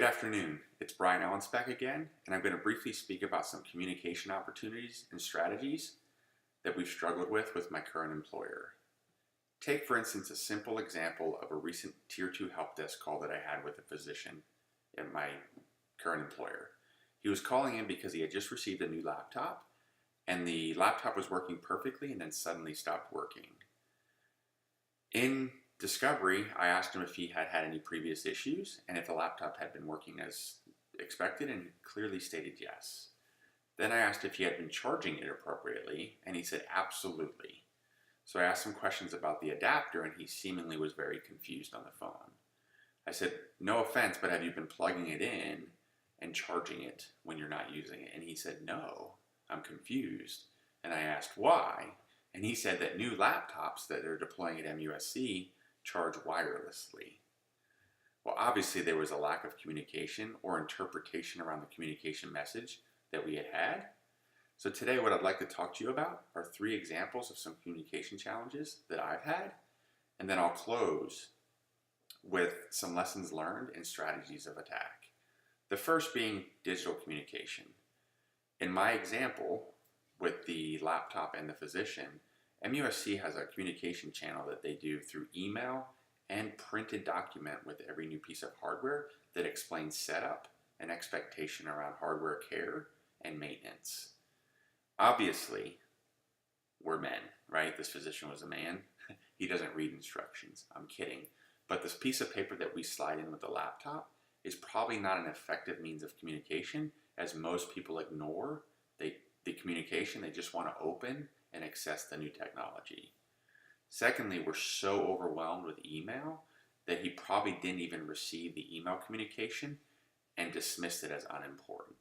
Good afternoon. It's Brian Allenspach again, and I'm going to briefly speak about some communication opportunities and strategies that we've struggled with my current employer. Take, for instance, a simple example of a recent Tier 2 help desk call that I had with a physician at my current employer. He was calling in because he had just received a new laptop, and the laptop was working perfectly and then suddenly stopped working. In discovery, I asked him if he had had any previous issues and if the laptop had been working as expected, and he clearly stated yes. Then I asked if he had been charging it appropriately, and he said absolutely. So I asked some questions about the adapter, and he seemingly was very confused on the phone. I said, no offense, but have you been plugging it in and charging it when you're not using it? And he said, no, I'm confused. And I asked why, and he said that new laptops that are deploying at MUSC charge wirelessly. Well, obviously there was a lack of communication or interpretation around the communication message that we had. So today what I'd like to talk to you about are 3 examples of some communication challenges that I've had, and then I'll close with some lessons learned and strategies of attack. The first being digital communication. In my example with the laptop and the physician, MUSC has a communication channel that they do through email and printed document with every new piece of hardware that explains setup and expectation around hardware care and maintenance. Obviously, we're men, right? This physician was a man. He doesn't read instructions. I'm kidding. But this piece of paper that we slide in with the laptop is probably not an effective means of communication, as most people ignore the communication. They just want to open and access the new technology. Secondly, we're so overwhelmed with email that he probably didn't even receive the email communication and dismissed it as unimportant.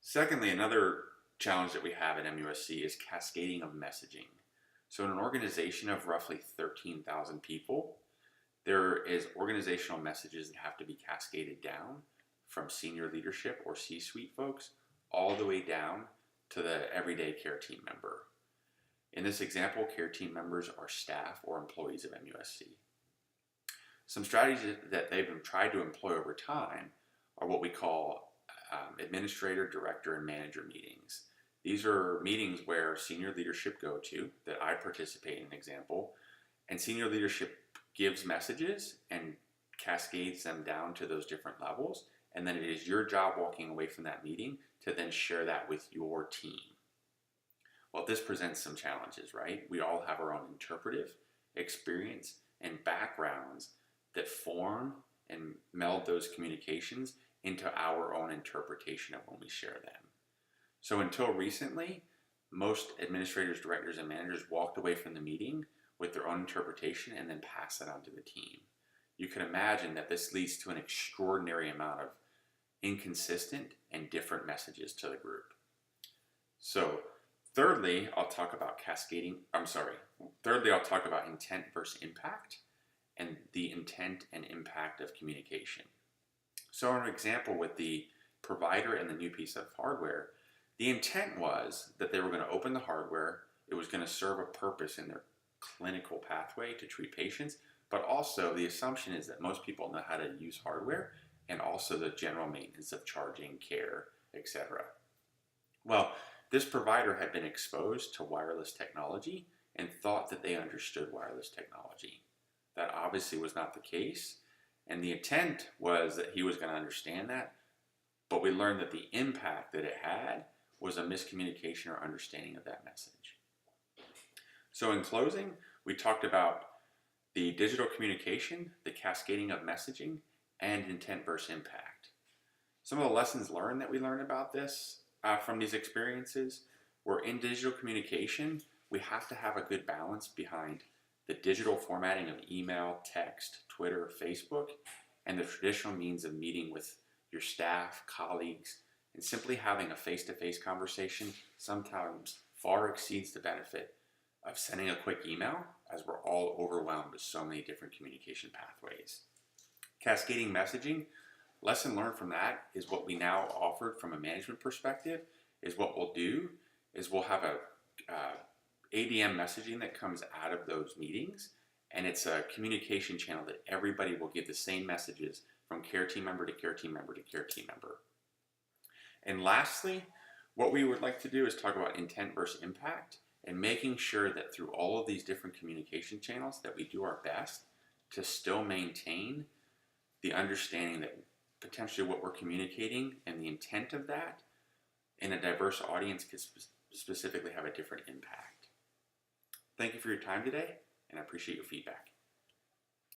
Secondly, another challenge that we have at MUSC is cascading of messaging. So in an organization of roughly 13,000 people, there is organizational messages that have to be cascaded down from senior leadership or C-suite folks all the way down to the everyday care team member. In this example, care team members are staff or employees of MUSC. Some strategies that they've tried to employ over time are what we call administrator, director, and manager meetings. These are meetings where senior leadership go to, that I participate in, an example, and senior leadership gives messages and cascades them down to those different levels, and then it is your job walking away from that meeting to then share that with your team. Well, this presents some challenges, right? We all have our own interpretive experience and backgrounds that form and meld those communications into our own interpretation of when we share them. So until recently, most administrators, directors, and managers walked away from the meeting with their own interpretation and then pass it on to the team. You can imagine that this leads to an extraordinary amount of inconsistent and different messages to the group. So thirdly, I'll talk about intent versus impact and the intent and impact of communication. So an example with the provider and the new piece of hardware, the intent was that they were going to open the hardware, it was going to serve a purpose in their clinical pathway to treat patients, but also the assumption is that most people know how to use hardware and also the general maintenance of charging, care, etc. Well, this provider had been exposed to wireless technology and thought that they understood wireless technology. That obviously was not the case, and the intent was that he was going to understand that, but we learned that the impact that it had was a miscommunication or understanding of that message. So in closing, we talked about the digital communication, the cascading of messaging, and intent versus impact. Some of the lessons learned that we learned about this from these experiences were in digital communication, we have to have a good balance behind the digital formatting of email, text, Twitter, Facebook, and the traditional means of meeting with your staff, colleagues, and simply having a face-to-face conversation sometimes far exceeds the benefit of sending a quick email, as we're all overwhelmed with so many different communication pathways. Cascading messaging, lesson learned from that is what we now offered from a management perspective, is what we'll do is we'll have a ADM messaging that comes out of those meetings, and it's a communication channel that everybody will give the same messages from care team member to care team member to care team member. And lastly, what we would like to do is talk about intent versus impact and making sure that through all of these different communication channels that we do our best to still maintain the understanding that potentially what we're communicating and the intent of that in a diverse audience could specifically have a different impact. Thank you for your time today, and I appreciate your feedback.